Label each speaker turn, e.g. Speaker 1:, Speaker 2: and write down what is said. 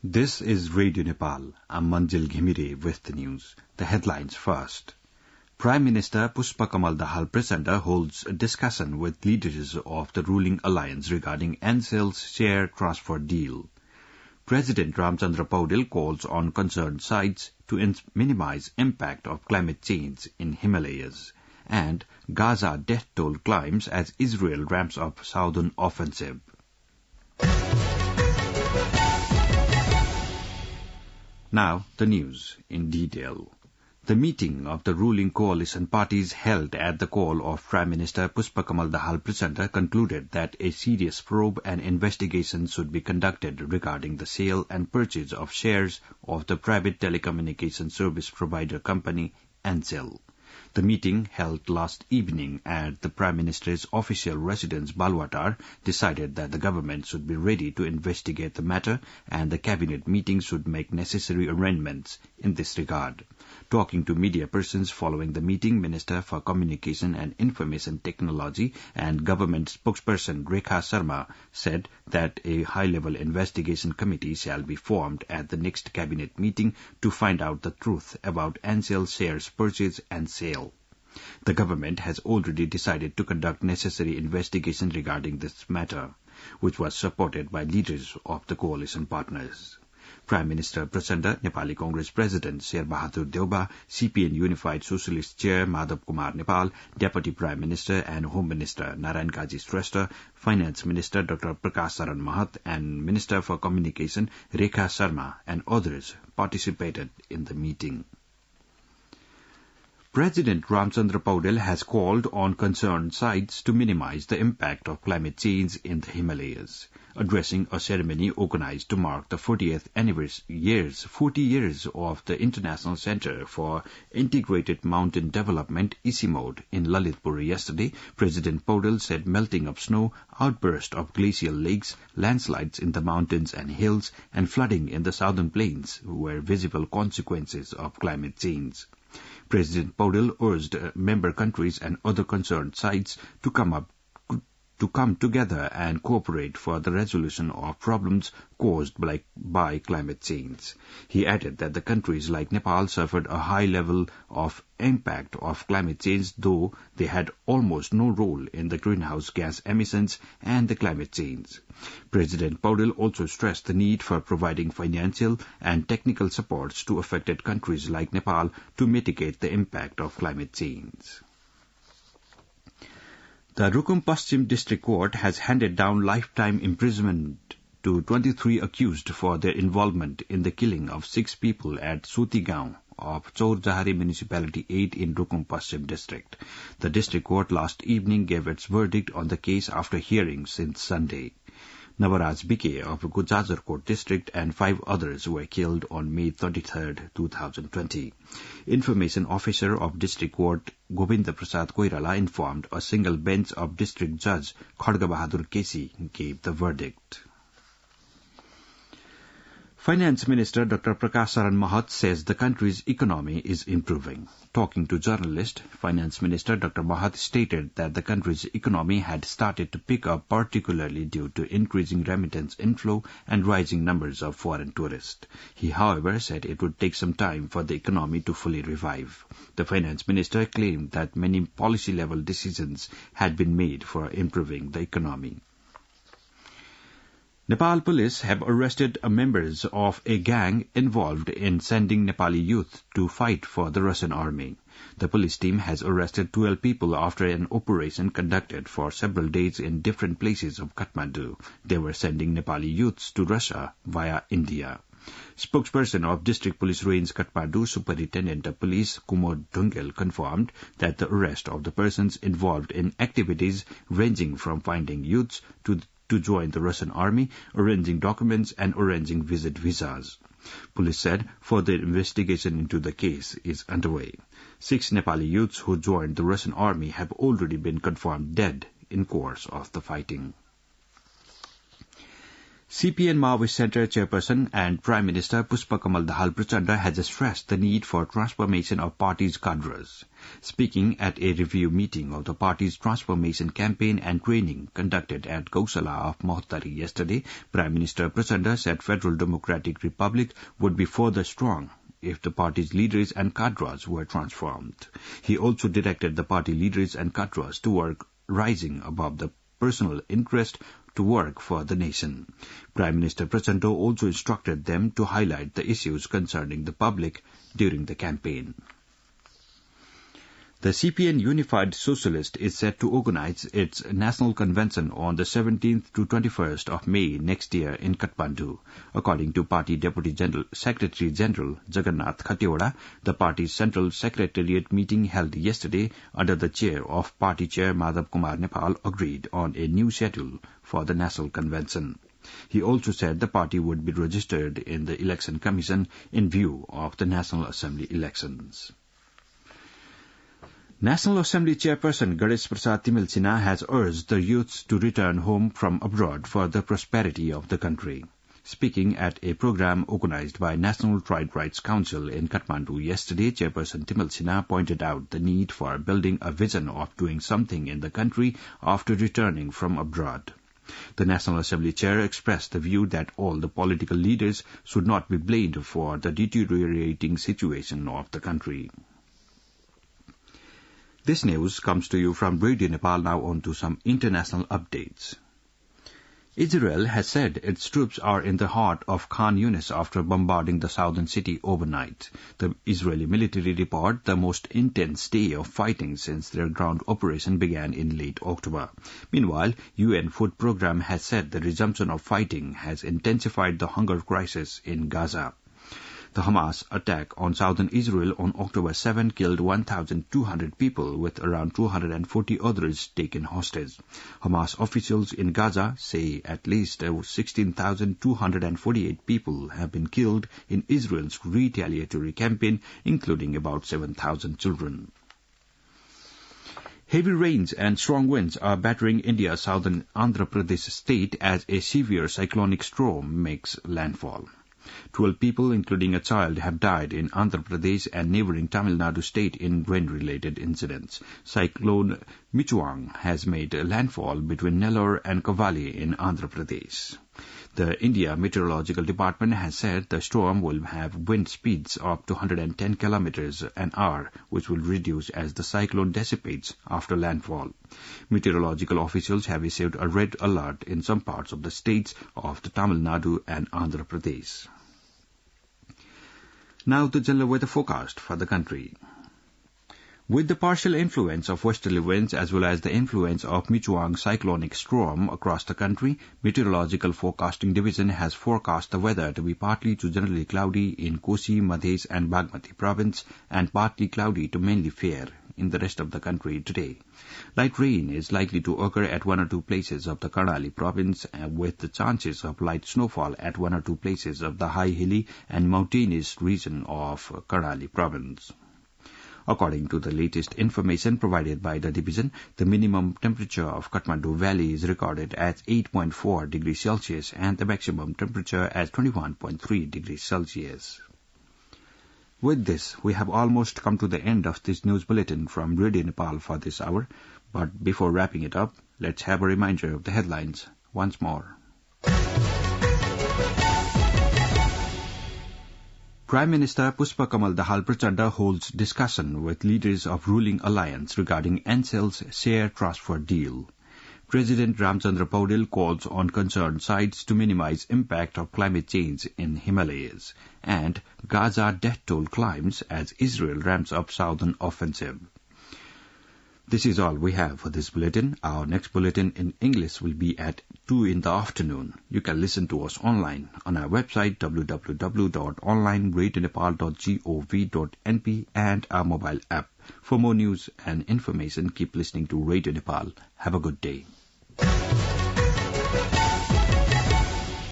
Speaker 1: This is Radio Nepal. I'm Manjil Ghimire with the news. The headlines first. Prime Minister Pushpakamal Dahal Prachanda holds a discussion with leaders of the ruling alliance regarding NCL's share transfer deal. President Ramchandra Paudel calls on concerned sides to minimize impact of climate change in Himalayas. And Gaza death toll climbs as Israel ramps up southern offensive. Now, the news in detail. The meeting of the ruling coalition parties held at the call of Prime Minister Pushpakamal Dahal Prachanda concluded that a serious probe and investigation should be conducted regarding the sale and purchase of shares of the private telecommunication service provider company Ncell. The meeting, held last evening at the Prime Minister's official residence Balwatar, decided that the government should be ready to investigate the matter and the cabinet meeting should make necessary arrangements in this regard. Talking to media persons following the meeting, Minister for Communication and Information Technology and Government spokesperson Rekha Sharma said that a high-level investigation committee shall be formed at the next cabinet meeting to find out the truth about Ncell shares purchase and sale. The government has already decided to conduct necessary investigation regarding this matter, which was supported by leaders of the coalition partners. Prime Minister Prachanda, Nepali Congress President Sher Bahadur Deuba, CPN Unified Socialist Chair Madhav Kumar Nepal, Deputy Prime Minister and Home Minister Narayan Kaji Shrestha, Finance Minister Dr. Prakash Saran Mahat and Minister for Communication Rekha Sharma and others participated in the meeting. President Ramchandra Paudel has called on concerned sides to minimize the impact of climate change in the Himalayas. Addressing a ceremony organized to mark the 40th years of the International Center for Integrated Mountain Development, ICIMOD, in Lalitpur yesterday, President Paudel said melting of snow, outburst of glacial lakes, landslides in the mountains and hills, and flooding in the southern plains were visible consequences of climate change. President Paudel urged member countries and other concerned sides to come together and cooperate for the resolution of problems caused by climate change. He added that the countries like Nepal suffered a high level of impact of climate change, though they had almost no role in the greenhouse gas emissions and the climate change. President Paudel also stressed the need for providing financial and technical supports to affected countries like Nepal to mitigate the impact of climate change. The Rukum Paschim District Court has handed down lifetime imprisonment to 23 accused for their involvement in the killing of 6 people at Suti Gaon of Chaurjahari Municipality 8 in Rukum Paschim District. The District Court last evening gave its verdict on the case after hearings since Sunday. Navaraj Bike of Gujajarkot district and 5 others were killed on May 23, 2020. Information officer of District Court Govinda Prasad Koirala informed a single bench of District Judge Khadga Bahadur Kesi gave the verdict. Finance Minister Dr. Prakash Saran Mahat says the country's economy is improving. Talking to journalists, Finance Minister Dr. Mahat stated that the country's economy had started to pick up, particularly due to increasing remittance inflow and rising numbers of foreign tourists. He, however, said it would take some time for the economy to fully revive. The Finance Minister claimed that many policy-level decisions had been made for improving the economy. Nepal police have arrested members of a gang involved in sending Nepali youth to fight for the Russian army. The police team has arrested 12 people after an operation conducted for several days in different places of Kathmandu. They were sending Nepali youths to Russia via India. Spokesperson of District Police Range Kathmandu, Superintendent of Police Kumod Dhungel, confirmed that the arrest of the persons involved in activities ranging from finding youths to join the Russian army, arranging documents and arranging visit visas. Police said further investigation into the case is underway. 6 Nepali youths who joined the Russian army have already been confirmed dead in course of the fighting. CPN Maoist Centre Chairperson and Prime Minister Pushpakamal Dahal Prachanda has stressed the need for transformation of party's cadres. Speaking at a review meeting of the party's transformation campaign and training conducted at Gausala of Mohtari yesterday, Prime Minister Prachanda said Federal Democratic Republic would be further strong if the party's leaders and cadres were transformed. He also directed the party leaders and cadres to work rising above the personal interest to work for the nation. Prime Minister Prachanda also instructed them to highlight the issues concerning the public during the campaign. The CPN Unified Socialist is set to organize its national convention on the 17th to 21st of May next year in Kathmandu. According to Party Deputy Secretary General Jagannath Khatewada, the party's Central Secretariat meeting held yesterday under the chair of Party Chair Madhav Kumar Nepal agreed on a new schedule for the national convention. He also said the party would be registered in the Election Commission in view of the National Assembly elections. National Assembly Chairperson Ganesh Prasad Timil Sinha has urged the youths to return home from abroad for the prosperity of the country. Speaking at a program organized by National Tribe Rights Council in Kathmandu yesterday, Chairperson Timil Sinha pointed out the need for building a vision of doing something in the country after returning from abroad. The National Assembly Chair expressed the view that all the political leaders should not be blamed for the deteriorating situation of the country. This news comes to you from Radio Nepal. Now on to some international updates. Israel has said its troops are in the heart of Khan Yunis after bombarding the southern city overnight. The Israeli military report the most intense day of fighting since their ground operation began in late October. Meanwhile, UN Food Programme has said the resumption of fighting has intensified the hunger crisis in Gaza. The Hamas attack on southern Israel on October 7 killed 1,200 people, with around 240 others taken hostage. Hamas officials in Gaza say at least 16,248 people have been killed in Israel's retaliatory campaign, including about 7,000 children. Heavy rains and strong winds are battering India's southern Andhra Pradesh state as a severe cyclonic storm makes landfall. 12 people, including a child, have died in Andhra Pradesh and neighbouring Tamil Nadu state in rain-related incidents. Cyclone Michuang has made landfall between Nellore and Kavali in Andhra Pradesh. The India Meteorological Department has said the storm will have wind speeds up to 110 kilometers an hour, which will reduce as the cyclone dissipates after landfall. Meteorological officials have issued a red alert in some parts of the states of the Tamil Nadu and Andhra Pradesh. Now the general weather forecast for the country. With the partial influence of westerly winds as well as the influence of Michuang cyclonic storm across the country, Meteorological Forecasting Division has forecast the weather to be partly to generally cloudy in Kosi, Madhes and Bagmati province and partly cloudy to mainly fair in the rest of the country today. Light rain is likely to occur at one or two places of the Karnali province, with the chances of light snowfall at one or two places of the high hilly and mountainous region of Karnali province. According to the latest information provided by the division, the minimum temperature of Kathmandu Valley is recorded at 8.4 degrees Celsius and the maximum temperature at 21.3 degrees Celsius. With this, we have almost come to the end of this news bulletin from Radio Nepal for this hour. But before wrapping it up, let's have a reminder of the headlines once more. Prime Minister Pushpakamal Dahal Prachanda holds discussion with leaders of ruling alliance regarding Ncell's share transfer deal. President Ramchandra Paudel calls on concerned sides to minimize impact of climate change in Himalayas. And Gaza death toll climbs as Israel ramps up southern offensive. This is all we have for this bulletin. Our next bulletin in English will be at 2 in the afternoon. You can listen to us online on our website www.onlineradionepal.gov.np and our mobile app. For more news and information, keep listening to Radio Nepal. Have a good day.